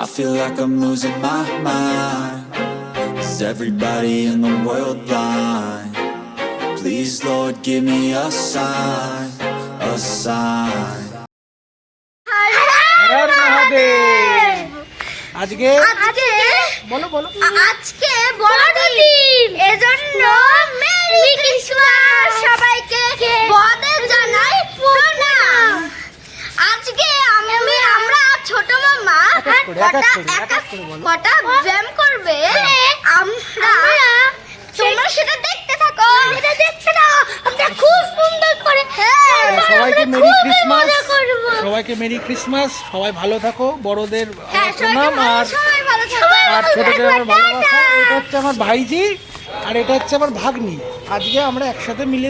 I feel like I'm losing my mind. Is everybody in the world blind? Please, Lord, give me a sign, a sign. হর মহাদেব। আজকে বলো বলো আজকে বড়দিন, এজন্য merry Christmas. সবাইকে বড়দের জানাই প্রণাম। আজকে আমরা ছোট মামা কটা ব্যায়াম করবে, আমরা তোমরা সেটা দেখতে থাকো। আমরা খুব সুন্দর করে সবাইকে মেরি ক্রিসমাস, সবাইকে মেরি ক্রিসমাস। সবাই ভালো থাকো, বড়দের প্রণাম আর ছোটদের আমার ভালোবাসা। এটা হচ্ছে আমার ভাইজি আর এটা হচ্ছে আমার ভাগ্নি। আজকে আমরা একসাথে মিলে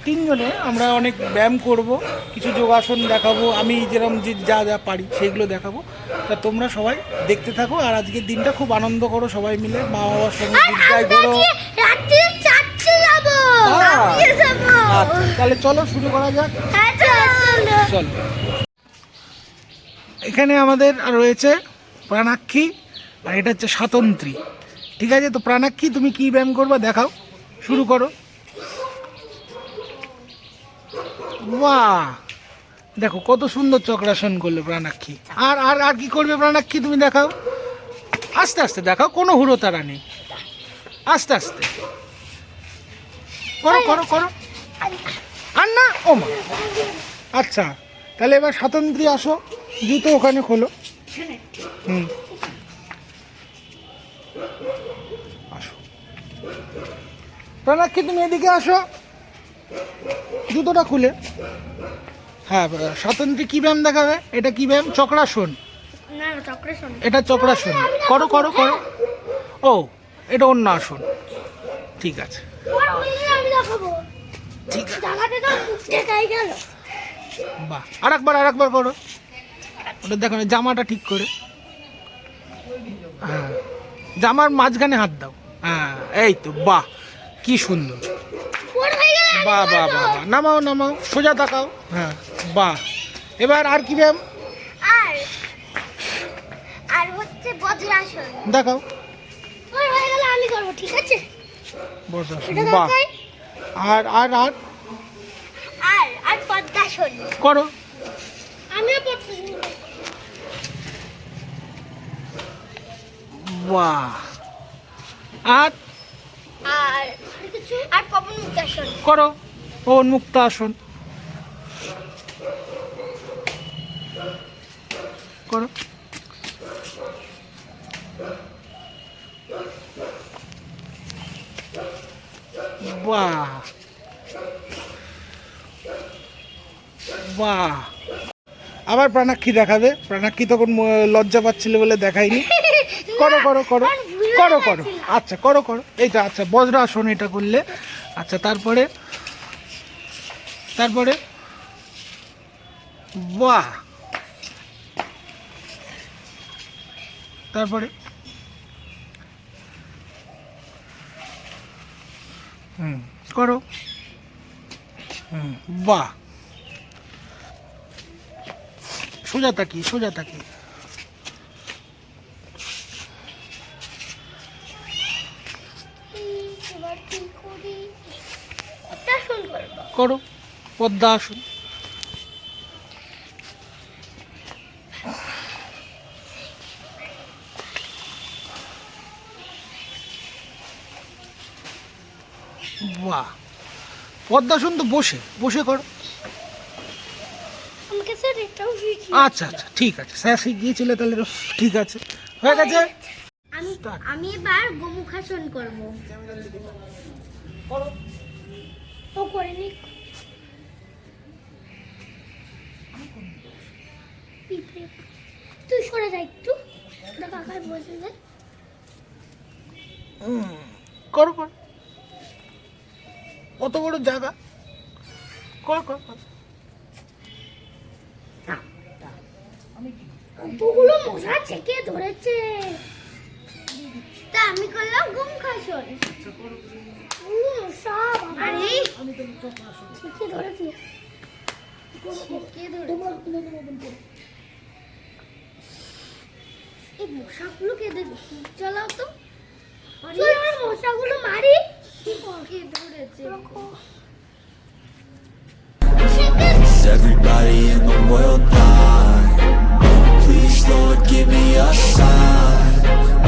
তিনজনে আমরা অনেক ব্যায়াম করব, কিছু যোগাসন দেখাবো, আমি যেরকম যা যা পারি সেইগুলো দেখাবো। তা তোমরা সবাই দেখতে থাকো আর আজকের দিনটা খুব আনন্দ করো সবাই মিলে, মা বাবার সঙ্গে গির্জায় ঘোরো। আচ্ছা তাহলে চলো শুরু করা যাক। চলো, এখানে আমাদের রয়েছে প্রাণাক্ষী আর এটা হচ্ছে স্বাতন্ত্রী। ঠিক আছে, তো প্রাণাক্ষী তুমি কি ব্যায়াম করবা দেখাও, শুরু করো। বাহ, দেখো কত সুন্দর চক্রাসন করলো প্রাণাক্ষী। আর আর আর কি করবে প্রাণাক্ষী তুমি দেখাও, আস্তে আস্তে দেখাও, কোনো হুড়োতাড়া নেই, আস্তে আস্তে করো করো করো। আর না, ও মা, আচ্ছা তাহলে এবার স্বাতন্ত্রী আসো, জুতো ওখানে খোলো। আসো প্রাণাক্ষী, তুমি এদিকে আসো, জুতোটা খুলে। হ্যাঁ, স্বাতন্ত্রী কি ব্যায়াম দেখাবে? এটা কি ব্যায়াম? চক্রাসন। এটা চক্রাসন, করো করো করো। ও, এটা অন্য আসন। ঠিক আছে, ঠিক আছে। বাহ, আরেকবার করো। ওটা দেখো, জামাটা ঠিক করে। হ্যাঁ, জামার মাঝখানে হাত দাও। হ্যাঁ, এই তো, বাহ কি সুন্দর। বাহ বাহ বাহ, নামাও নামাও, সোজা তাকাও। হ্যাঁ, বাহ। এবার আর কি ব্যায়াম আর হচ্ছে বজ্রাসন দেখাও। হয়ে গেল, আমি করব। ঠিক আছে, বজ্রাসন, বাহ। আর আর আর আর আর পদ্মাসন করো। আমিও পদ্মাসন। বাহ। আর আর কিছু, আর পবন মুক্তাসন করো, পবন মুক্ত আসন করো। বাহ বাহ। আবার প্রাণাক্ষী দেখাবে। প্রাণাক্ষী তখন লজ্জা পাচ্ছিল বলে দেখাইনি। করো করো করো করো করো। আচ্ছা করো করো, এইটা আচ্ছা বজ্র আসন এটা করলে। আচ্ছা তারপরে তারপরে বাহ, তারপরে করো। বাহ, সোজা তাকি সোজা তাকি। করো পদ্মা আসন। বাহ, পদ্মাসন তো বসে বসে করো। আচ্ছা আচ্ছা ঠিক আছে, স্যার শিখিয়েছিলে তাহলে ঠিক আছে, হয়ে গেছে। আমি এবার গোমুখাসন করব। করো। ও করে নি, তুই সরে যা একটু, কাকার বসে যা। করো করো, অত বড় জায়গা, কর কর কর। কতগুলো মশা চেকে ধরেছে। তা আমি করলাম গোমুখাসন। সব আরে চেকে ধরেছে, চেকে ধরেছে। মশাগুলো কেঁদে চালাও তো, মশাগুলো মারি। Is everybody in the world blind? Please, Lord, give me a sign,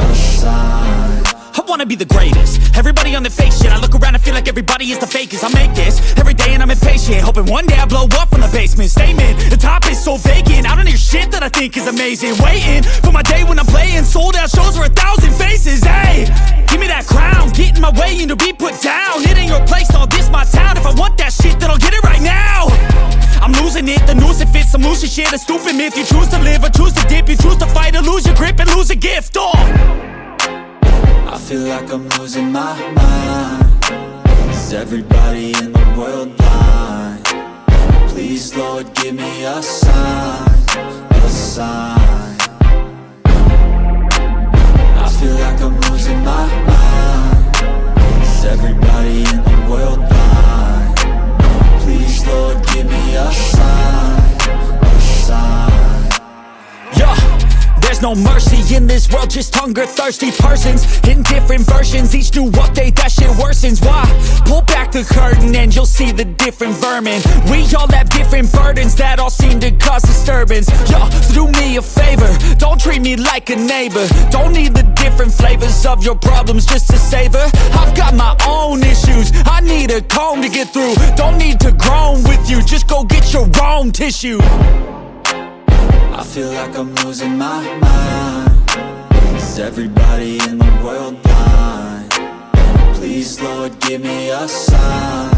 a sign. I wanna be the greatest. Everybody on the fake shit. I look around and feel like everybody is the fakest. I make this every day and I'm impatient, hoping one day I blow up from the basement. Statement, the top is so vacant. I don't hear shit that I think is amazing. Waiting for my day when I'm playing sold out shows for 1,000 faces. Hey, give me that crown, get in my way and to be put down. It ain't your place, all this my town. If I want that shit, then I'll get it right now. I'm losing it, the noose it fits. I'm losing shit, a stupid myth. You choose to live or choose to dip. You choose to fight or lose your grip and lose a gift. Oh, I feel like I'm losing my mind. Is everybody in the world blind? Please, Lord, give me a sign, a sign. I feel like I'm losing my mind. Is everybody in the world blind? Please, Lord, give me a sign, a sign. yeah. There's no mercy in this world, just hunger-thirsty persons in different versions. Each new update, that shit worsens. Why? Pull back the curtain and you'll see the different vermin. We all have different burdens that all seem to cause disturbance. Yo, so do me a favor, don't treat me like a neighbor. Don't need the different flavors of your problems just to savor. I've got my own issues, I need a comb to get through. Don't need to groan with you, just go get your own tissue. I feel like I'm losing my mind. Is everybody in the world blind? Please, Lord, give me a sign,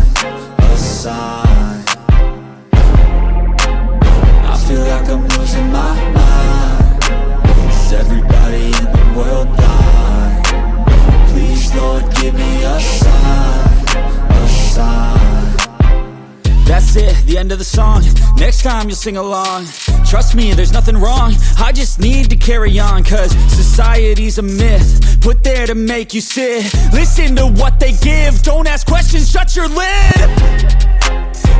a sign. I feel like I'm losing my mind. Is everybody in the world blind? Please, Lord, give me a sign, a sign. That's it, the end of the song. Next time you'll sing along. Trust me, there's nothing wrong. I just need to carry on, cause society's a myth put there to make you sit. Listen to what they give. Don't ask questions, shut your lid.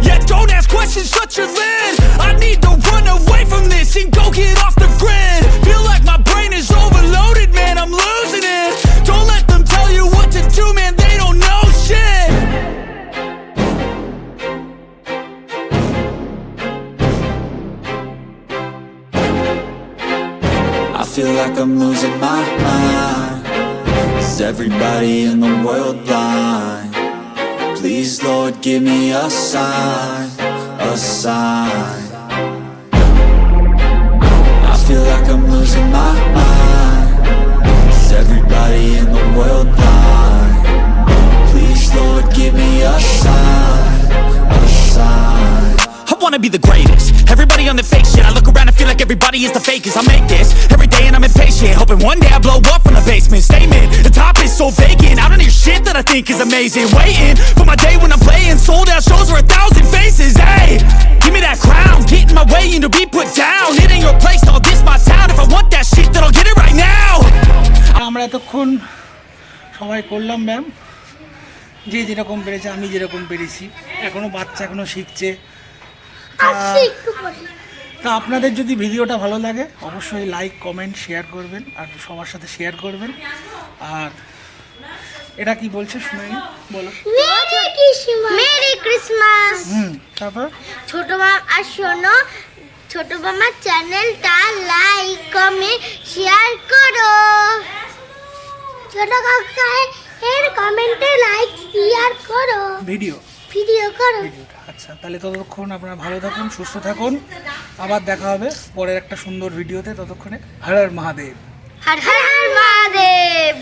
Yeah, don't ask questions, shut your lid. I need to run away from this and go get off the grid. Feel like my brain is overloaded, man, I'm losing it. Don't let them tell you what to do, man, they don't know shit. I feel like I'm losing my mind. Is everybody in the world blind? Please, Lord, give me a sign, a sign. I feel like I'm losing my mind. Is everybody in the world blind? Please, Lord, give me a sign, a sign. I wanna be the greatest. Everybody on the fake shit. I look around and feel like everybody is the fakest. I make this every day and I'm impatient, hoping one day I blow up from the basement. Statement, the top is so vacant. I don't hear shit that I think is amazing. Waiting for my day when I'm playing sold out shows for 1,000 faces. Hey, give me that crown, get in my way and to be put down. It ain't your place, all this my town. If I want that shit, then I'll get it right now. আমরা এতক্ষণ সবাই করলাম ব্যায়াম, যে যেরকম পেরেছে, আমি যেরকম পেরেছি। এখনো বাচ্চা, এখনো শিখছে। তা আপনাদের যদি ভিডিওটা ভালো লাগে অবশ্যই লাইক, কমেন্ট, শেয়ার করবেন আর সবার সাথে শেয়ার করবেন। আর এটা কি বলছে শুনাই, বলো। Merry Christmas. তারপর ছোট মামা, আর শোনো, ছোট মামার চ্যানেলটা লাইক, কমেন্ট, শেয়ার করো। ছোট কাকা এর কমেন্টে লাইক, শেয়ার করো, ভিডিও করো। আচ্ছা, তাহলে ততক্ষণ আপনারা ভালো থাকুন, সুস্থ থাকুন। আবার দেখা হবে পরের একটা সুন্দর ভিডিওতে। ততক্ষণে হর হর মহাদেব। হর হর মহাদেব।